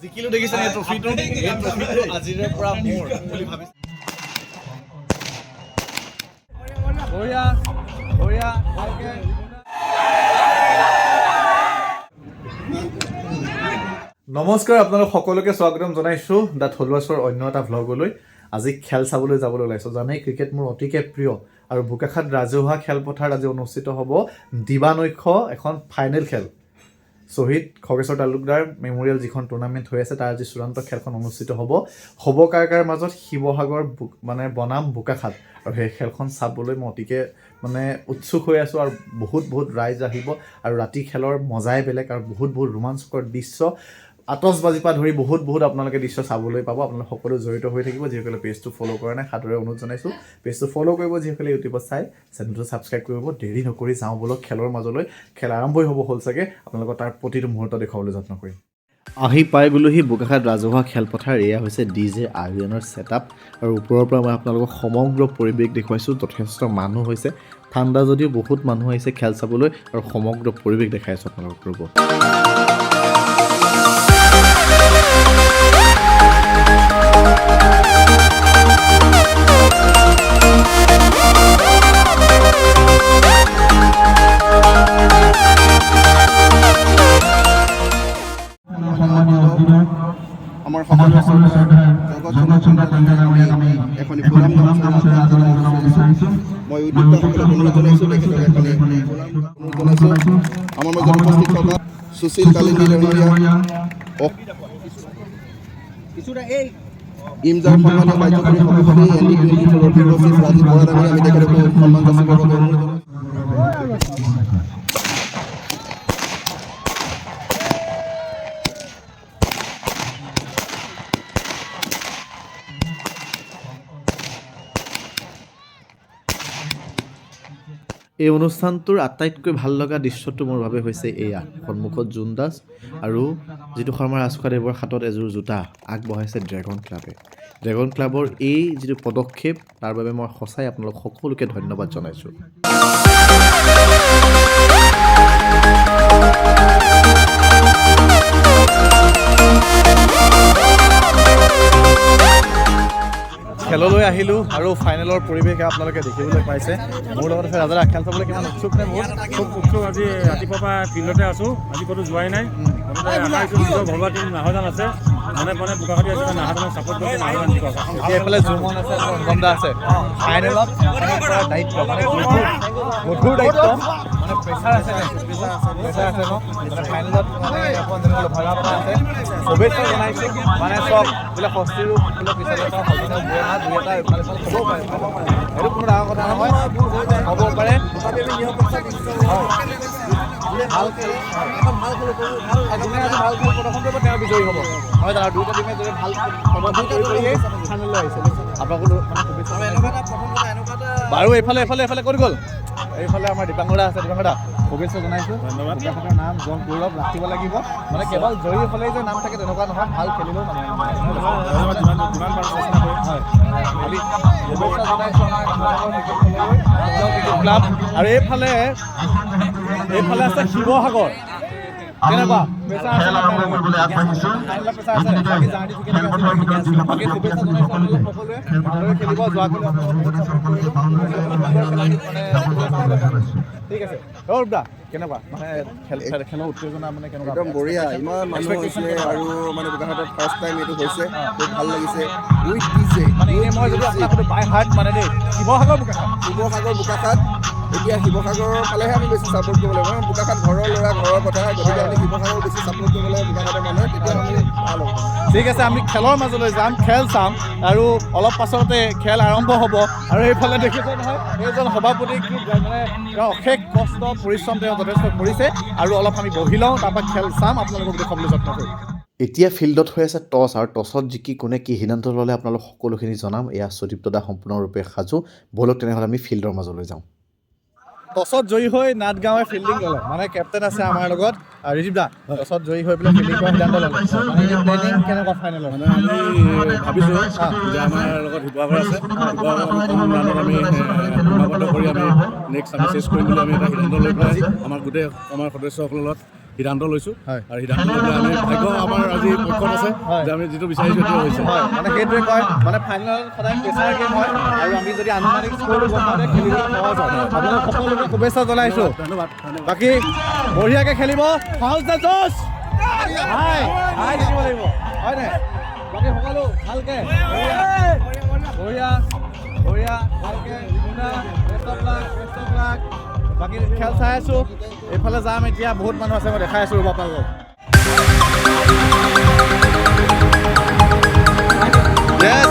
জিকিলো দেখিছে এই ট্ৰফিটো আজিৰে পৰা মোৰ বুলি ভাবিছো বঢ়িয়া বঢ়িয়া ভালকে নমস্কাৰ আপোনালোক সকলোকে স্বাগতম জনাইছো দা থলুৱাছৰ অন্য এটা ভ্লগলৈ আজি খেল চাবলৈ যাবলৈ ওলাইছো জানেই ক্ৰিকেট মোৰ অতিকে প্ৰিয় আৰু বোকাখাত ৰাজহুৱা খেলপথাৰত আজি অনুষ্ঠিত হ'ব দিবানৈক্ষ এখন ফাইনেল খেল শহীদ খগেশ্বৰ তালুকদাৰ মেমৰিয়েল যিখন টুৰ্ণামেণ্ট হৈ আছে তাৰ আজি চূড়ান্ত খেলখন অনুষ্ঠিত হ'ব কাৰ মাজত শিৱসাগৰ মানে বনাম বোকাখাত আৰু সেই খেলখন চাবলৈ মই অতিকে মানে উৎসুক হৈ আছোঁ আৰু বহুত ৰাইজ আহিব আৰু ৰাতি খেলৰ মজাই বেলেগ আৰু বহুত ৰোমাঞ্চকৰ দৃশ্য আতচবাজিৰ পৰা ধৰি বহুত আপোনালোকে দৃশ্য চাবলৈ পাব আপোনালোক সকলো জড়িত হৈ থাকিব যিসকলে পেজটো ফ'ল' কৰা নাই সাদৰে অনুৰোধ জনাইছোঁ পেজটো ফ'ল' কৰিব যিসকলে ইউটিউবত চাই চেনেলটো ছাবস্ক্ৰাইব কৰিব দেৰি নকৰি যাওঁ বলক খেলৰ মাজলৈ খেল আৰম্ভই হ'ব হ'ল চাগে আপোনালোকৰ তাৰ প্ৰতিটো মুহূৰ্ত দেখুৱাবলৈ যত্ন কৰিম আহি পাই গ'লোহি বোকাখাত ৰাজহুৱা খেলপথাৰ এয়া হৈছে DJ আৰিয়ানৰ ছেটআপ আৰু ওপৰৰ পৰা মই আপোনালোকক সমগ্ৰ পৰিৱেশ দেখুৱাইছোঁ যথেষ্ট মানুহ হৈছে ঠাণ্ডা যদিও বহুত মানুহ আহিছে খেল চাবলৈ আৰু সমগ্ৰ পৰিৱেশ দেখাইছোঁ আপোনালোকক ৰ'ব আমাৰ সকলো জগতচন্দ্ৰ ডেংগাৰ আমি এখন ফুলাম গামোচা আদৰণি বিচাৰিছোঁ মই উদ্যোক্তাসকলক অনুৰোধ জনাইছোঁ তেখেতক এখন ফুলাম জনাইছোঁ আমাৰ মাজত উপস্থিত থকা সুশীল কালিন্দী লেঙৰীয়া ইমজাৰ সন্মানীয় কাৰ্যকৰী সভাপতি ND24 অভিভাৱক ৰাজীৱ বৰা ডাঙৰীয়া আমি তেখেতক সন্মান যাচিবৰ বাবে অনুৰোধ জনাইছোঁ এই অনুষ্ঠানটোৰ আটাইতকৈ ভাল লগা দৃশ্যটো মোৰ বাবে হৈছে এয়া সন্মুখত জোনদাস আৰু যিটো শৰ্মা ৰাজখোৱাদেৱৰ হাতত এযোৰ জোতা আগবঢ়াইছে ড্ৰেগন ক্লাবৰ এই যিটো পদক্ষেপ তাৰ বাবে মই সঁচাই আপোনালোক সকলোকে ধন্যবাদ জনাইছোঁ খেললৈ আহিলোঁ আৰু ফাইনেলৰ পৰিৱেশ আপোনালোকে দেখিবলৈ পাইছে মোৰ লগত আছে ৰাজা খেল চাবলৈ কিমান উৎসুক নে মোৰ খুব উৎসুক আজি ৰাতিপুৱাৰ পৰা ফিল্ডতে আছোঁ আজি ক'তো যোৱাই নাই নিজৰ ঘৰুৱা টিম নাহজান আছে মানে বোকাখাতি আছে নাহজানক ছাপোৰ্ট কৰিছে নাহজান জিকক এইফালে জুমন আছে গন্দা আছে ফাইনেলত দায়িত্ব মানে গধুৰ দায়িত্ব মানে প্ৰেছাৰ আছে ন মানে ফাইনেলত মানে অকণ যেনেকৈ ভৰা পতা আছে শুভেচ্ছা জনাইছোঁ মানে চব বোলে ষষ্ঠীৰো বোলে পিছলৈ সজনে বুঢ়া দুই এটা ইফালে হ'ব পাৰে সেইটো কোনো ডাঙৰ কথা নহয় হ'ব পাৰে ভাল খেল যোনে আজি ভাল খেল প্ৰদৰ্শন কৰিব তেওঁ বিজয়ী হ'ব হয় দাদা দুইটা টিমে যদি ভাল প্ৰদৰ্শন কৰিয়ে ফাইনেললৈ আহিছে আপোনালোকৰ বাৰু এইফালে ক'ত গ'ল এইফালে আমাৰ দীপাংগদা আছে দীপাংগদা শুভেচ্ছা জনাইছোঁ বোকাখাতৰ নাম জন গৌৰৱ ৰাখিব লাগিব মানে কেৱল জয়ী হ'লেই যে নাম থাকে তেনেকুৱা নহয় ভাল খেলিলেও মানে শুভেচ্ছা জনাইছোঁ আমাৰ ক্লাব আৰু এইফালে আছে শিৱসাগৰ কেনেকুৱা খেল আৰম্ভ কৰিবলৈ আগবাঢ়িছোঁ ঠিক আছে কেনেকুৱা মানে খেলৰ উত্তেজনা মানে কেনেকুৱা একদম বঢ়িয়া ইমান মানুহ হৈছে আৰু মানে বোকাখাতত ফাৰ্ষ্ট টাইম এইটো হৈছে খুব ভাল লাগিছে উইথ ডিজে মানে এনেই মই যদি আপোনাক বাই হাৰ্ট মানে দেই শিৱসাগৰ বোকাখাত এতিয়া শিৱসাগৰৰ ফালেহে আমি বেছি ছাপোৰ্ট কৰিব লাগিব কাৰণ বোকাখাত ঘৰৰ ল'ৰা ঘৰৰ কথা গতিকে আমি শিৱসাগৰ বেছি ছাপোৰ্ট কৰিব লাগে বোকাখাতৰ মানুহে তেতিয়া আমি ভাল হ'ব ঠিক আছে আমি খেলৰ মাজলৈ যাম খেল চাম আৰু অলপ পাছতে খেল আৰম্ভ হ'ব আৰু এইফালে দেখিছে নহয় এইজন সভাপতি কি মানে তেওঁ অশেষ কষ্ট পৰিশ্ৰম তেওঁ যথেষ্ট কৰিছে আৰু অলপ আমি বহি লওঁ তাৰপৰা খেল চাম আপোনালোকক দেখুৱাবলৈ যত্ন কৰিম এতিয়া ফিল্ডত হৈ আছে টছ আৰু টছত জিকি কোনে কি সিদ্ধান্ত ল'লে আপোনালোক সকলোখিনি জনাম এয়া সুদীপ্ত দা সম্পূৰ্ণৰূপে সাজু ব'লক তেনেহ'লে আমি ফিল্ডৰ মাজলৈ যাওঁ টছত জয়ী হৈ নাটগাঁৱে ফিল্ডিং ল'লে মানে কেপ্টেইন আছে আমাৰ লগত ৰিজীৱ দা টছত জয়ী হৈ পেলাই ফিল্ডিং কৰাৰ সিদ্ধান্ত ল'লে প্লেনিং কেনেকুৱা ফাইনেলৰ মানে আমি ভাবিছোঁ যে আমাৰ লগত শিৱসাগৰ আছে শিৱসাগৰ আমি কম ৰাণত আমি সীমাবদ্ধ কৰি আমি নেক্সট আমি চেছ কৰিম বুলি আমি এটা সিদ্ধান্ত লৈ পেলাই আমাৰ গোটেই আমাৰ সদস্যসকলৰ লগত সিদ্ধান্ত লৈছোঁ হয়। আৰু সিদ্ধান্ত লৈ পেলাই আমি ভাগ্য আমাৰ আজি পক্ষত আছে হয়। যে আমি যিটো বিচাৰিছোঁ সেইটো হৈছে হয় মানে সেইটোৱে কয় মানে ফাইনেলত সদায় প্ৰেছাৰ গেম হয় আৰু আমি যদি আনুমানিক স্ক'ৰটো গম পাওঁ খেলিবলৈ সহজ হয় আপোনালোক সকলোকে শুভেচ্ছা জনাইছোঁ ধন্যবাদ ধন্যবাদ বাকী বঢ়িয়াকৈ খেলিব হাউচ দ্য জজ হাই হাই দিব লাগিব হয়নে বাকী সকলো ভালকৈ বঢ়িয়া বঢ়িয়া ভালকৈ বেষ্ট অফ লাক বাকী খেল চাই আছোঁ এইফালে যাম এতিয়া বহুত মানুহ আছে মই দেখাই আছোঁ ৰ'ব আপোনালোকক Yes.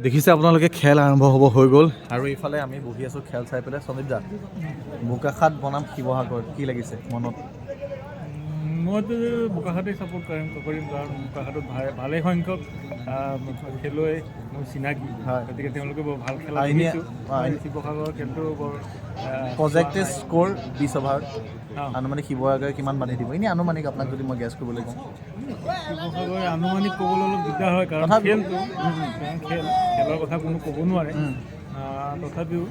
দেখিছে আপোনালোকে খেল আৰম্ভ হ'ব হৈ গ'ল আৰু এইফালে আমি বহি আছোঁ খেল চাই পেলাই সন্দীপ দা বোকাখাত বনাম শিৱসাগৰ কি লাগিছে মনত মইতো বোকাখাতেই ছাপোৰ্ট কৰিম কাৰণ বোকাখাতত ভালেই সংখ্যক খেলুৱৈ মোৰ চিনাকি হয়। গতিকে তেওঁলোকে বৰ ভাল খেলা আৰু এনে- দেখিছোঁ শিৱসাগৰৰ খেলটো বৰ প্ৰজেক্টেড স্ক'ৰ 20 অভাৰত অঁ। আনুমানিক শিৱসাগৰে কিমান বান্ধি দিব এনেই আনুমানিক আপোনাক যদি মই গেছ কৰিবলৈ কওঁ শিৱসাগৰে আনুমানিক ক'বলৈ অলপ দিগদাৰ হয় কাৰণ তথাপিও- খেলটো খেলৰ কথা কোনো ক'ব নোৱাৰে তথাপিও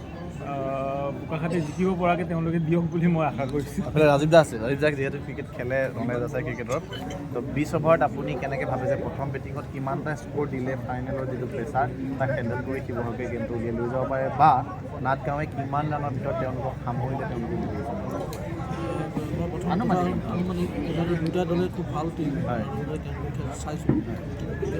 বোকাখাতে জিকিব পৰাকৈ তেওঁলোকে দিয়ক বুলি মই আশা কৰিছোঁ এইফালে ৰাজীৱ দা আছে ৰাজীৱ দাক যিহেতু ক্ৰিকেট খেলে নলেজ আছে ক্ৰিকেটৰ তো 20 অভাৰত আপুনি কেনেকৈ ভাবে যে প্ৰথম বেটিঙত কিমানটা স্ক'ৰ দিলে ফাইনেলৰ যিটো প্ৰেছাৰ তাক হেণ্ডেল কৰি শিৱসাগৰে গেমটো উলিয়াই লৈ যাব পাৰে বা নাটগাঁৱে কিমান ৰানৰ ভিতৰত তেওঁলোকক সামৰিলে তেওঁলোকে জিকিব দুটা দলে খুব ভাল টিম হয়। চাইছোঁ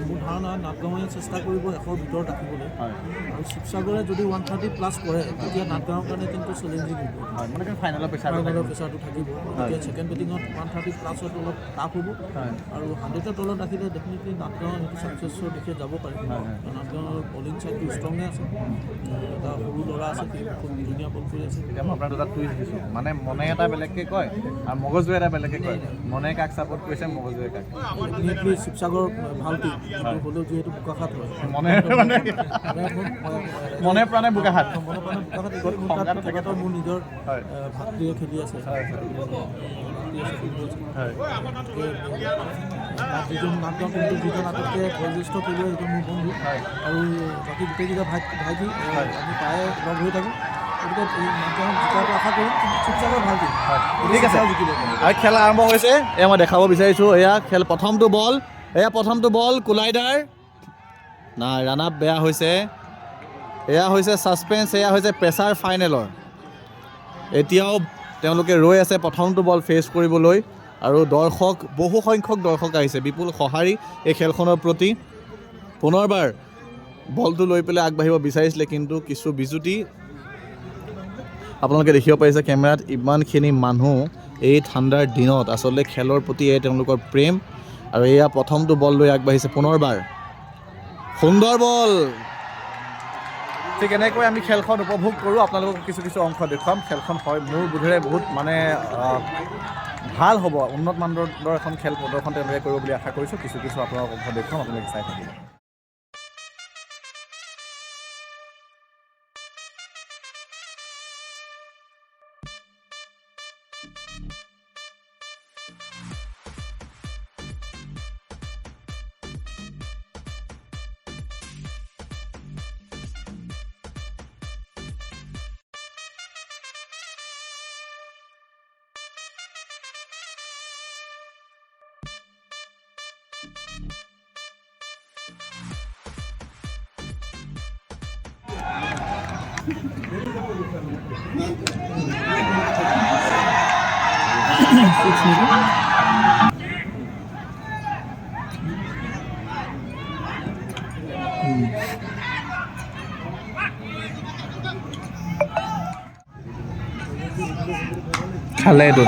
মোৰ ধাৰণা নাটগাঁৱে চেষ্টা কৰিব 100ৰ ভিতৰত ৰাখিবলৈ হয় আৰু শিৱসাগৰে যদি 130+ কৰে তেতিয়া নাটগাঁৱৰ কাৰণে কিন্তু চেলেঞ্জিং হ'ব হয় মানে ফাইনেলৰ প্ৰেছাৰ ফাইনেলৰ প্ৰেছাৰটো থাকিব গতিকে ছেকেণ্ড বেটিঙত 130+ত অলপ টাফ হ'ব হয় আৰু 100ৰ তলত ৰাখিলে ডেফিনেটলি নাটগাঁও সেইটো ছাকচেছৰ দিশে যাব পাৰে হয়। নাটগাঁৱৰ বলিং চাইডটো ষ্ট্ৰঙে আছে এটা সৰু ল'ৰা আছে খুব ধুনীয়া বল কৰি আছে এতিয়া মই আপোনাৰ দুটা টুইষ্ট দিছোঁ মানে মনে এটা বেলেগকৈ কয় আৰু মগজুৱে এটা বেলেগকৈ কয় মনে কাক ছাপোৰ্ট কৰিছে মগজুৱে কাক ডেফিনেটলি শিৱসাগৰ ভাল টিম কিন্তু হ'লেও যিহেতু বোকাখাত হয় মনে মানে মনে প্ৰাণে বোকাখাত তেখেতৰ মোৰ নিজৰ হয় ভাতৃয়ে খেলি আছে হয় যিজন নাটগাঁও টিমটো যিজন আটাইতকৈ বয়োজ্যেষ্ঠ খেলুৱৈ সেইজন মোৰ বন্ধু আৰু বাকী গোটেইকেইটা ভাইটি আমি প্ৰায়ে লগ হৈ থাকোঁ গতিকে এই নাটগাঁৱত জিকাটো আশা কৰোঁ কিন্তু শিৱসাগৰ ভাল টিম ঠিক আছে জিকিব আৰু খেল আৰম্ভ হৈছে এয়া মই দেখাব বিচাৰিছোঁ এয়া খেল প্ৰথমটো বল কুলাইডাৰ নাই ৰান আপ বেয়া হৈছে এয়া হৈছে ছাছপেঞ্চ এয়া হৈছে প্ৰেছাৰ ফাইনেলৰ এতিয়াও তেওঁলোকে ৰৈ আছে প্ৰথমটো বল ফেচ কৰিবলৈ আৰু বহু সংখ্যক দৰ্শক আহিছে বিপুল সঁহাৰি এই খেলখনৰ প্ৰতি পুনৰবাৰ বলটো লৈ পেলাই আগবাঢ়িব বিচাৰিছিলে কিন্তু কিছু বিজুতি আপোনালোকে দেখিব পাৰিছে কেমেৰাত ইমানখিনি মানুহ এই ঠাণ্ডাৰ দিনত আচলতে খেলৰ প্ৰতি তেওঁলোকৰ প্ৰেম আৰু এয়া প্ৰথমটো বল লৈ আগবাঢ়িছে পুনৰবাৰ সুন্দৰ বল ঠিক এনেকৈ আমি খেলখন উপভোগ কৰোঁ আপোনালোকক কিছু অংশ দেখুৱাম খেলখন হয় মোৰ বোধেৰে বহুত মানে ভাল হ'ব উন্নত মানদণ্ডৰ এখন খেল প্ৰদৰ্শন তেওঁলোকে কৰিব বুলি আশা কৰিছোঁ কিছু আপোনালোকক অংশ দেখুৱাম আপোনালোকে চাই থাকিব খালে এইটো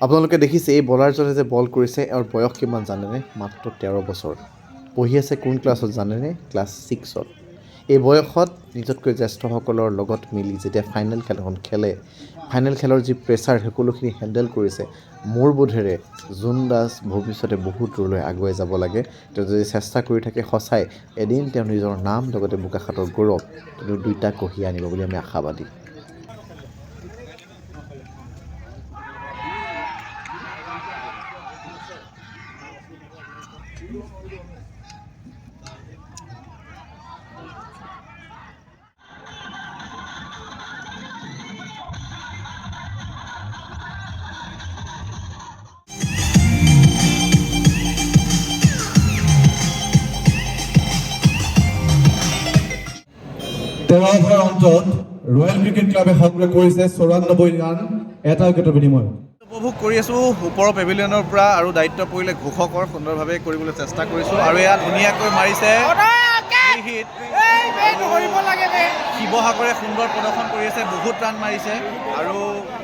আপোনালোকে দেখিছে এই বলাৰজনে যে বল কৰিছে এওঁৰ বয়স কিমান জানেনে মাত্ৰ 13 বছৰ পঢ়ি আছে কোন ক্লাছত জানেনে ক্লাছ 6ত এই বয়সত নিজতকৈ জ্যেষ্ঠসকলৰ লগত মিলি যেতিয়া ফাইনেল খেলখন খেলে, ফাইনেল খেলৰ যি প্ৰেছাৰ সকলোখিনি হেণ্ডেল কৰিছে, মোৰ বোধেৰে জোন দাস ভৱিষ্যতে বহুত দূৰলৈ আগুৱাই যাব লাগে। তেওঁ যদি চেষ্টা কৰি থাকে সঁচাই এদিন তেওঁ নিজৰ নাম লগতে বোকাখাতৰ গৌৰৱ কিন্তু দুইটা কঢ়িয়াই আনিব বুলি আমি আশাবাদী। তেৰ অভাৰ অন্তত ৰয়েল ক্ৰিকেট ক্লাবে সংগ্ৰহ কৰিছে 94 ৰান এটা উইকেটৰ বিনিময়ত। উপভোগ কৰি আছোঁ ওপৰৰ পেভিলিয়নৰ পৰা আৰু দায়িত্ব পৰিলে ঘোষকৰ সুন্দৰভাৱে কৰিবলৈ চেষ্টা কৰিছোঁ আৰু এয়া ধুনীয়াকৈ মাৰিছে হিট। শিৱসাগৰে সুন্দৰ প্ৰদৰ্শন কৰি আছে, বহুত ৰান মাৰিছে আৰু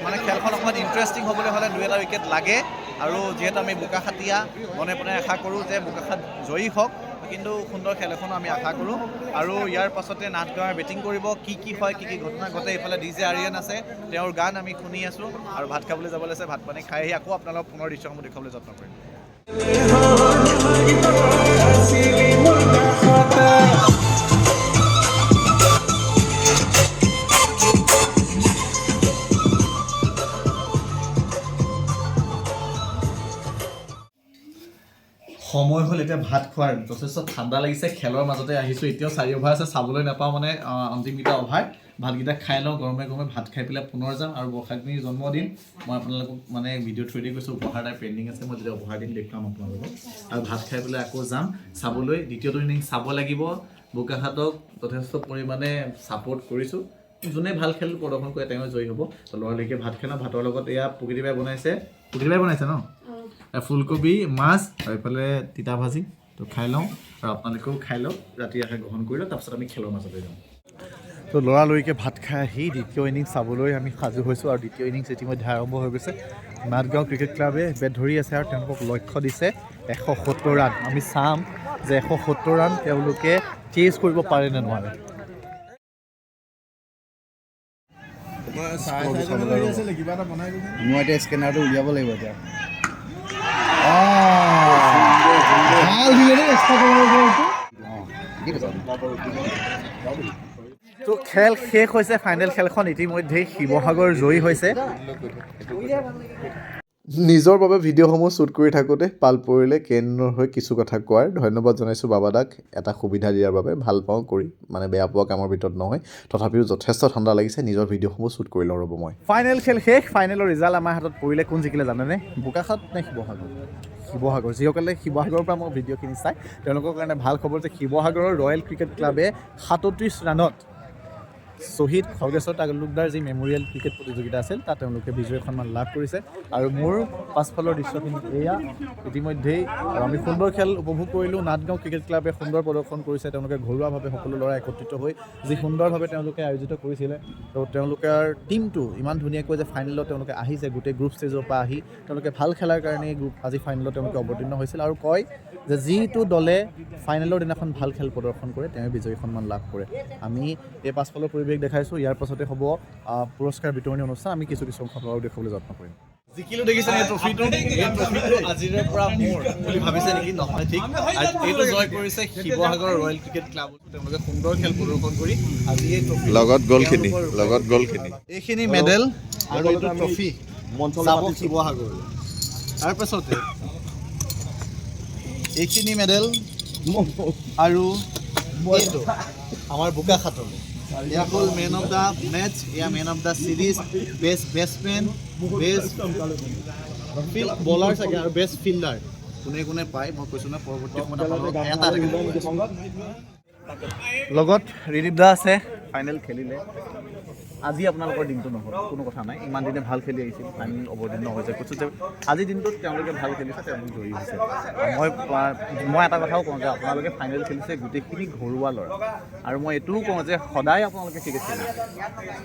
মানে খেলখন অকণমান ইণ্টাৰেষ্টিং হ'বলৈ হ'লে 2-এটা উইকেট লাগে আৰু যিহেতু আমি বোকাখাতীয়া মনে মনে আশা কৰোঁ যে বোকাখাত জয়ী হওক, কিন্তু সুন্দৰ খেল এখনো আমি আশা কৰোঁ আৰু ইয়াৰ পাছতে নাথগাঁৱৰ বেটিং কৰিব। কি হয় কি ঘটনা ঘটে, এইফালে DJ আৰিয়ান আছে, তেওঁৰ গান আমি শুনি আছোঁ আৰু ভাত খাবলৈ যাব লৈছে। ভাত পানী খাই আহি আকৌ আপোনালোকক পুনৰ দৃশ্যসমূহ দেখুৱাবলৈ যত্ন কৰিম। সময় হ'ল এতিয়া ভাত খোৱাৰ, যথেষ্ট ঠাণ্ডা লাগিছে, খেলৰ মাজতে আহিছোঁ, এতিয়াও 4 অভাৰ আছে, চাবলৈ নাপাওঁ মানে অন্তিমকেইটা অভাৰ। ভাতকেইটা খাই লওঁ, গৰমে গৰমে ভাত খাই পেলাই পুনৰ যাম আৰু বৰ্ষাগ্নিৰ জন্মদিন মই আপোনালোকক মানে ভিডিঅ' থ্ৰুদি কৈছোঁ, উপহাৰ এটা পেণ্ডিং আছে, মই যেতিয়া উপহাৰ দিম দেখুৱাম আপোনালোকক আৰু ভাত খাই পেলাই আকৌ যাম চাবলৈ। দ্বিতীয়টো ইনিংছ চাব লাগিব। বোকাখাতক যথেষ্ট পৰিমাণে ছাপোৰ্ট কৰিছোঁ, যোনে ভাল খেল প্ৰদৰ্শন কৰে তেওঁ জয়ী হ'ব। ল'ৰালৈকে ভাত খাই লওঁ। ভাতৰ লগত এয়া প্ৰকৃতিবাই বনাইছে ন ফুলকবি, মাছ আৰু এইফালে তিতা ভাজি, তো খাই লওঁ আৰু আপোনালোকেও খাই লওক, ৰাতি আহাৰ গ্ৰহণ কৰি লওক, তাৰপিছত আমি খেলৰ মাজলৈ যাম। তো ল'ৰালৰিকে ভাত খাই আহি দ্বিতীয় ইনিংছ চাবলৈ আমি সাজু হৈছোঁ আৰু দ্বিতীয় ইনিংছ ইতিমধ্যে আৰম্ভ হৈ গৈছে। নাথগাঁও ক্ৰিকেট ক্লাবে বেট ধৰি আছে আৰু তেওঁলোকক লক্ষ্য দিছে 170 ৰান। আমি চাম যে 170 ৰান তেওঁলোকে চেজ কৰিব পাৰে নে নোৱাৰে। মই এতিয়া স্কেনাৰটো উলিয়াব লাগিব এতিয়া। তো খেল শেষ হৈছে, ফাইনেল খেলখন ইতিমধ্যেই শিৱসাগৰ জয়ী হৈছে। নিজৰ বাবে ভিডিঅ'সমূহ শ্বুট কৰি থাকোঁতে পাল পৰিলে কেন্দ্ৰৰ হৈ কিছু কথা কোৱাৰ ধন্যবাদ জনাইছোঁ বাবাদাক এটা সুবিধা দিয়াৰ বাবে। ভাল পাওঁ কৰি, মানে বেয়া পোৱা কামৰ ভিতৰত নহয়, তথাপিও যথেষ্ট ঠাণ্ডা লাগিছে, নিজৰ ভিডিঅ'সমূহ শ্বুট কৰি লওঁ ৰ'ব মই। ফাইনেল খেল শেষ, ফাইনেলৰ ৰিজাল্ট আমাৰ হাতত পৰিলে। কোন জিকিলে জানেনে? বোকাখাত নে শিৱসাগৰ? শিৱসাগৰ। যিসকলে শিৱসাগৰৰ পৰা মোৰ ভিডিঅ'খিনি চাই তেওঁলোকৰ কাৰণে ভাল খবৰ যে শিৱসাগৰৰ ৰয়েল ক্ৰিকেট ক্লাবে 37 ৰানত শ্বহীদ খগেশ্বৰ তালুকদাৰ যি মেমৰিয়েল ক্ৰিকেট প্ৰতিযোগিতা আছিল তাত তেওঁলোকে বিজয়ী সন্মান লাভ কৰিছে। আৰু মোৰ পাছফালৰ দৃশ্যখিনি এয়া ইতিমধ্যেই আমি সুন্দৰ খেল উপভোগ কৰিলোঁ। নাথগাঁও ক্ৰিকেট ক্লাবে সুন্দৰ প্ৰদৰ্শন কৰিছে, তেওঁলোকে ঘৰুৱাভাৱে সকলো ল'ৰা একত্ৰিত হৈ যি সুন্দৰভাৱে তেওঁলোকে আয়োজিত কৰিছিলে। তো তেওঁলোকৰ টীমটো ইমান ধুনীয়াকৈ যে ফাইনেলত তেওঁলোকে আহিছে, গোটেই গ্ৰুপ ষ্টেজৰ পৰা আহি তেওঁলোকে ভাল খেলাৰ কাৰণে আজি ফাইনেলত তেওঁলোকে অৱতীৰ্ণ হৈছিল আৰু কয় যে যিটো দলে ফাইনেলৰ দিনাখন ভাল খেল প্ৰদৰ্শন কৰে তেওঁ বিজয়ী সন্মান লাভ কৰে। আমি এই পাছফালৰ পৰিৱেশ দেখাইছোঁ, ইয়াৰ পাছতে হ'ব পুৰস্কাৰ বিতৰণী অনুষ্ঠান। আমি কিছু অংশ আপোনালোকক দেখুৱাবলৈ যত্ন কৰিম। জিকিলোঁ দেখিছে এই ট্ৰফিটো আজিৰে পৰা মোৰ বুলি ভাবিছে নেকি? নহয়, ঠিক এইটো জয় কৰিছে শিৱসাগৰ ৰয়েল ক্ৰিকেট ক্লাব। তেওঁলোকে সুন্দৰ খেল প্ৰদৰ্শন কৰি আজি এই ট্ৰফি লগত গ'লখিনি এইখিনি মেডেল আৰু এইটো ট্ৰফি যাব শিৱসাগৰ। তাৰপাছতে এইখিনি মেডেল আৰু এইটো আমাৰ বোকাখাতলৈ। এয়া হ'ল মেন অফ দ্য মেচ, এয়া man of the series, best batsmen, best bowler চাগে আৰু বেষ্ট ফিল্ডাৰ কোনে কোনে পায় মই কৈছোঁ না, পৰৱৰ্তী সময়ত এটা লগত ৰিদীপ দা আছে, ফাইনেল খেলিলে আজি আপোনালোকৰ দিনটো নহ'ল কোনো কথা নাই, ইমান দিনে ভাল খেলি আহিছিল, ফাইনেল অৱতীৰ্ণ হৈছে, কৈছোঁ যে আজিৰ দিনটোত তেওঁলোকে ভাল খেলিছে, তেওঁলোকে জয়ী হৈছে। মই এটা কথাও কওঁ যে আপোনালোকে ফাইনেল খেলিছে গোটেইখিনি ঘৰুৱা ল'ৰা, আৰু মই এইটোও কওঁ যে সদায় আপোনালোকে ক্ৰিকেট খেলিছে,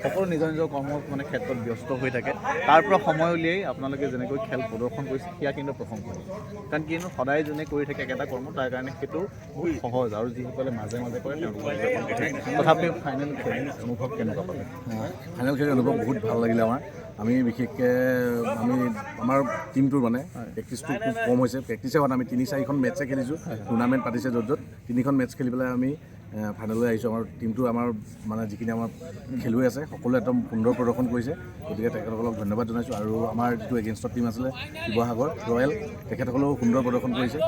সকলো নিজৰ নিজৰ কৰ্মৰ মানে ক্ষেত্ৰত ব্যস্ত হৈ থাকে, তাৰ পৰা সময় উলিয়াই আপোনালোকে যেনেকৈ খেল প্ৰদৰ্শন কৰিছে সেয়া কিন্তু প্ৰশংসনীয়। কাৰণ কিয়নো সদায় যোনে কৰি থাকে একেটা কৰ্ম, তাৰ কাৰণে সেইটো বহুত সহজ, আৰু যিসকলে মাজে মাজে কৰে তেওঁলোকৰ তথাপিও ফাইনেল খেলি অনুভৱ কেনেকুৱা পালে? ফাইনেল খেলি অনুভৱ বহুত ভাল লাগিলে আমাৰ। আমি বিশেষকৈ আমাৰ টীমটোৰ মানে প্ৰেক্টিচটো খুব কম হৈছে, প্ৰেক্টিচে হোৱা নাই, আমি 3-4খন মেটচে খেলিছোঁ, টুৰ্ণামেণ্ট পাতিছে য'ত 3খন মেটচ খেলি পেলাই আমি ফাইনেললৈ আহিছোঁ। আমাৰ টীমটো আমাৰ মানে যিখিনি আমাৰ খেলুৱৈ আছে সকলোৱে একদম সুন্দৰ প্ৰদৰ্শন কৰিছে, গতিকে তেখেতসকলক ধন্যবাদ জনাইছোঁ। আৰু আমাৰ যিটো এগেইনষ্টৰ টীম আছিলে শিৱসাগৰ ৰয়েল, তেখেতসকলেও সুন্দৰ প্ৰদৰ্শন কৰিছে।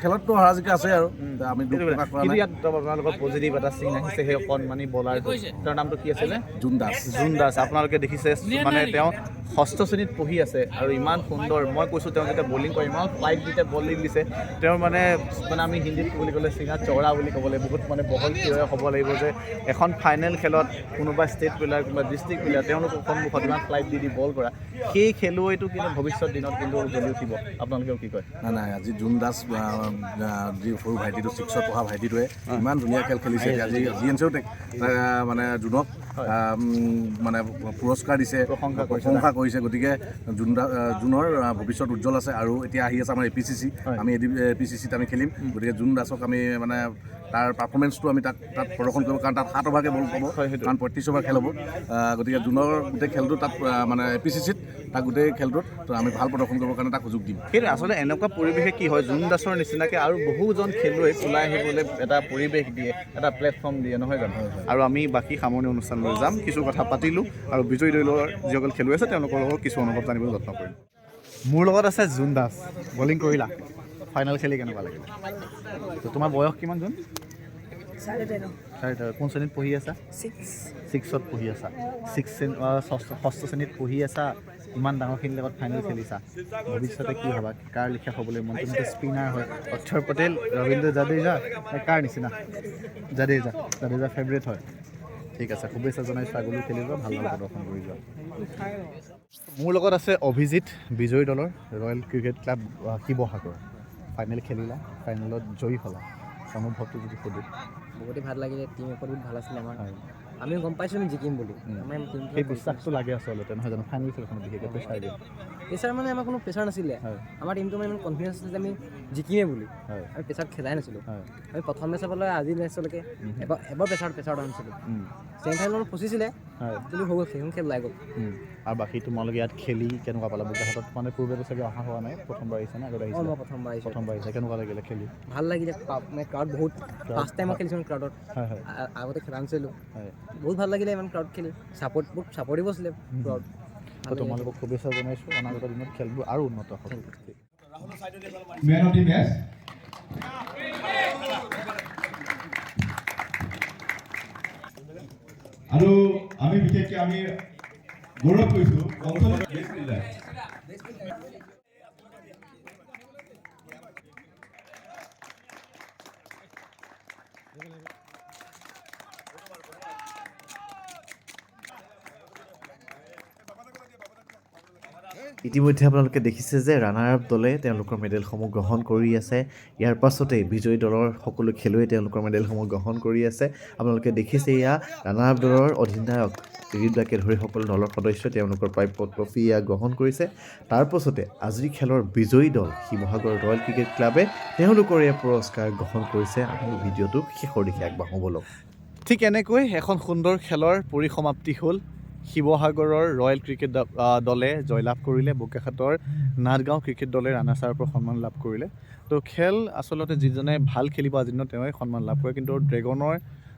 খেলততো হৰা জিকা আছে আৰু আমি দুখ প্ৰকাশ কৰা নাই। ইয়াত আপোনালোকৰ পজিটিভ এটা চিন আহিছে, সেই অকণমানি বলাৰটো, তেওঁৰ নামটো কি আছিলে? জোন দাস। জোন দাস। আপোনালোকে দেখিছে মানে তেওঁ 6ষ্ঠ শ্ৰেণীত পঢ়ি আছে আৰু ইমান সুন্দৰ, মই কৈছোঁ তেওঁ যেতিয়া বলিং কৰে ইমান ফ্লাইট যেতিয়া বলিং দিছে, তেওঁৰ মানে আমি হিন্দীত বুলি ক'লে চিঙা চৌৰা বুলি ক'ব লাগিব, বহুত মানে বহল থিয় হ'ব লাগিব যে এখন ফাইনেল খেলত কোনোবা ষ্টেট প্লেয়াৰ কোনোবা ডিষ্ট্ৰিক্ট প্লেয়াৰ তেওঁলোকৰ সন্মুখত ইমান ফ্লাইট দি বল কৰা, সেই খেলুৱৈটো কিন্তু ভৱিষ্যত দিনত কিন্তু জ্বলি উঠিব। আপোনালোকেও কি কয়? নাই আজি জোন দাস যি সৰু ভাইটিটো 6ত পঢ়া ভাইটিটোৱে ইমান ধুনীয়া খেল খেলিছে। আজি GNCও মানে জোনক মানে পুৰস্কাৰ দিছে, প্ৰশংসা কৰিছে। গতিকে জোনৰ ভৱিষ্যত উজ্জ্বল আছে। আৰু এতিয়া আহি আছে আমাৰ APCC, আমি APCCত আমি খেলিম। গতিকে জোন দাসক আমি মানে তাৰ পাৰফৰ্মেঞ্চটো আমি তাত প্ৰদৰ্শন কৰিব, কাৰণ তাত 7 অভাৰকৈ বল পাব, কাৰণ 35 অভাৰ খেল হ'ব। গতিকে জোনৰ গোটেই খেলটো তাত মানে APCCত তাক গোটেই খেলটোত আমি ভাল প্ৰদৰ্শন কৰিবৰ কাৰণে তাক সুযোগ দিম। কিন্তু আচলতে এনেকুৱা পৰিৱেশে কি হয়, জোন দাসৰ নিচিনাকৈ আৰু বহুজন খেলুৱৈক ওলাই আহিবলৈ এটা পৰিৱেশ দিয়ে, এটা প্লেটফৰ্ম দিয়ে, নহয় জানো? আৰু আমি বাকী সামৰণি অনুষ্ঠানলৈ যাম, কিছু কথা পাতিলোঁ আৰু বিজয়ী দলৰ যিসকল খেলুৱৈ আছে তেওঁলোকৰ লগত কিছু অনুভৱ জানিবলৈ যত্ন কৰিম। মোৰ লগত আছে জোন দাস। বলিং কৰিলা, ফাইনেল খেলি কেনেকুৱা লাগিল? তোমাৰ বয়স কিমান জোন? 4.5। কোন শ্ৰেণীত পঢ়ি আছা? 6ত পঢ়ি আছা। 6ষ্ঠ শ্ৰেণীত পঢ়ি আছা, ইমান ডাঙৰখিনিৰ লগত ফাইনেল খেলিছা, ভৱিষ্যতে কি হ'বা? কাৰ লিখীয়া হ'বলৈ মন? তুমিতো স্পিনাৰ হয়, অক্ষৰ পটেল, ৰবীন্দ্ৰ জাদেজা, কাৰ নিচিনা? জাদেজা ফেভৰেট হয়। ঠিক আছে, শুভেচ্ছা জনাইছোঁ, আগলৈ খেলিব, ভাল ভাল প্ৰদৰ্শন কৰি যোৱা। মোৰ লগত আছে অভিজিত, বিজয়ী দলৰ royal cricket club Sivasagar. Final খেলিলা, ফাইনেলত জয়ী হ'লা, অনুভৱটো যদি সোধোঁ? বহুতেই ভাল লাগিলে, টিম বহুত ভাল আছিলে আমাৰ। আমিও গম পাইছোঁ আমি জিকিম বুলি, আমাৰ সেই বিশ্বাসটো লাগে আচলতে, নহয় জানো? ফাইনেল খেলখনত বিশেষকৈ প্ৰেছাৰ দিয়ে। প্ৰেছাৰ মানে আমাৰ কোনো প্ৰেছাৰ নাছিলে, আমাৰ টিমটো মানে ইমান কনফিডেঞ্চ আছিলে যে আমি জিকিমেই বুলি। আমি প্ৰেছাৰত খেলাই নাছিলোঁ। আমি প্ৰথম মেচৰ পৰা আজি মেচলৈকে এবাৰ প্ৰেছাৰত আনিছিলোঁ। ছেমি ফাইনেলত ফচিছিলে, কিন্তু হৈ গ'ল, সেইখন খেল ওলাই গ'ল। আৰু বাকী তোমালোকে ইয়াত খেলি কেনেকুৱা পালা? বোকাখাটত মানে পূৰ্বেতো চাগে অহা হোৱা নাই, প্ৰথমবাৰ আহিছে নে? আগতে আহিছে? মই প্ৰথমবাৰ আহিছে। কেনেকুৱা লাগিলে খেলি? ভাল লাগিলে, মানে ক্ৰাউড বহুত, ফাৰ্ষ্ট টাইম মই খেলিছোঁ ক্ৰাউডত, আগতে খেলা নাছিলোঁ। বহুত ভাল লাগিলে ইমান ক্ৰাউড খেলি, বহুত ছাপৰ্টিভ আছিলে ক্ৰাউড। তোমালোকক শুভেচ্ছা জনাইছোঁ, অনাগত দিনত খেলবোৰ আৰু উন্নত হ'ব। মেন অফ দি মেচ আৰু আমি বিশেষকৈ আমি গৌৰৱ কৰিছোঁ অঞ্চলৰ বেষ্ট ফিল্ডাৰ। ইতিমধ্যে আপোনালোকে দেখিছে যে ৰানাৰ আপ দলে তেওঁলোকৰ মেডেলসমূহ গ্ৰহণ কৰি আছে। ইয়াৰ পাছতেই বিজয়ী দলৰ সকলো খেলুৱৈ তেওঁলোকৰ মেডেলসমূহ গ্ৰহণ কৰি আছে। আপোনালোকে দেখিছে এয়া ৰানাৰ আপ দলৰ অধিনায়ক ৰিদাকে ধৰি সকলো দলৰ সদস্যই তেওঁলোকৰ প্ৰাপ্য ট্ৰফি এয়া গ্ৰহণ কৰিছে। তাৰ পাছতে আজিৰ খেলৰ বিজয়ী দল শিৱসাগৰ ৰয়েল ক্ৰিকেট ক্লাবে তেওঁলোকৰ এই পুৰস্কাৰ গ্ৰহণ কৰিছে। আমি ভিডিঅ'টো শেষৰ দিশে আগবাঢ়ো ব'লক। ঠিক এনেকৈ এখন সুন্দৰ খেলৰ পৰিসমাপ্তি হ'ল। শিৱসাগৰৰ ৰয়েল ক্ৰিকেট দলে জয়লাভ কৰিলে, বোকাখাটৰ নাটগাঁও ক্ৰিকেট দলে ৰাণাৰ্ছ আপৰ সন্মান লাভ কৰিলে। তো খেল আচলতে যিজনে ভাল খেলিব আজিৰ দিনত তেওঁৱে সন্মান লাভ কৰে, কিন্তু ড্ৰেগনৰ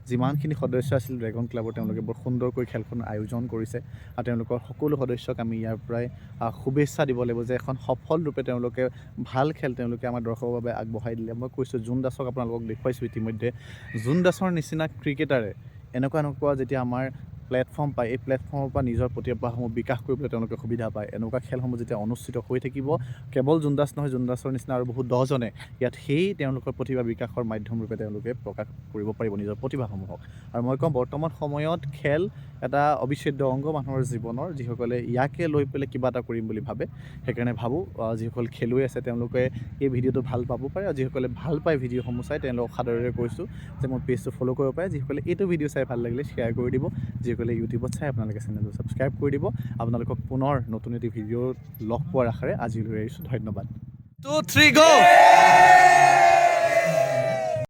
যিমানখিনি সদস্য আছিল ড্ৰেগন ক্লাবৰ তেওঁলোকে বৰ সুন্দৰকৈ খেলখন আয়োজন কৰিছে আৰু তেওঁলোকৰ সকলো সদস্যক আমি ইয়াৰ পৰাই শুভেচ্ছা দিব লাগিব যে এখন সফল ৰূপে তেওঁলোকে ভাল খেল তেওঁলোকে আমাৰ দৰ্শকৰ বাবে আগবঢ়াই দিলে। মই কৈছোঁ জোন দাসক আপোনালোকক দেখুৱাইছোঁ ইতিমধ্যে। জোন দাসৰ নিচিনা ক্ৰিকেটাৰে এনেকুৱা যেতিয়া আমাৰ প্লেটফৰ্ম পায় এই প্লেটফৰ্মৰ পৰা নিজৰ প্ৰতিভাসমূহ বিকাশ কৰিবলৈ তেওঁলোকে সুবিধা পায় এনেকুৱা খেলসমূহ যেতিয়া অনুষ্ঠিত হৈ থাকিব কেৱল জোনদাস নহয় জোনদাসৰ নিচিনা আৰু বহুত 10জনে ইয়াত সেই তেওঁলোকৰ প্ৰতিভা বিকাশৰ মাধ্যম ৰূপে তেওঁলোকে প্ৰকাশ কৰিব পাৰিব নিজৰ প্ৰতিভাসমূহক আৰু মই কওঁ বৰ্তমান সময়ত খেল এটা অবিচ্ছেদ্য অংগ মানুহৰ জীৱনৰ যিসকলে ইয়াকে লৈ পেলাই কিবা এটা কৰিম বুলি ভাবে সেইকাৰণে ভাবোঁ যিসকল খেলুৱৈ আছে তেওঁলোকে এই ভিডিঅ'টো ভাল পাব পাৰে আৰু যিসকলে ভাল পায় ভিডিঅ'সমূহ চাই তেওঁলোকক সাদৰেৰে কৈছোঁ যে মোৰ পেজটো ফ'ল' কৰিব পাৰে যিসকলে এইটো ভিডিঅ' চাই ভাল লাগিলে শ্বেয়াৰ কৰি দিব যিসকলে ইউটিউবত চাই আপোনালোকে চেনেলটো ছাবস্ক্ৰাইব কৰি দিব আপোনালোকক পুনৰ নতুন এটি ভিডিঅ' লগ পোৱাৰ আশাৰে আজিলৈ আহিছোঁ ধন্যবাদ 2 3 go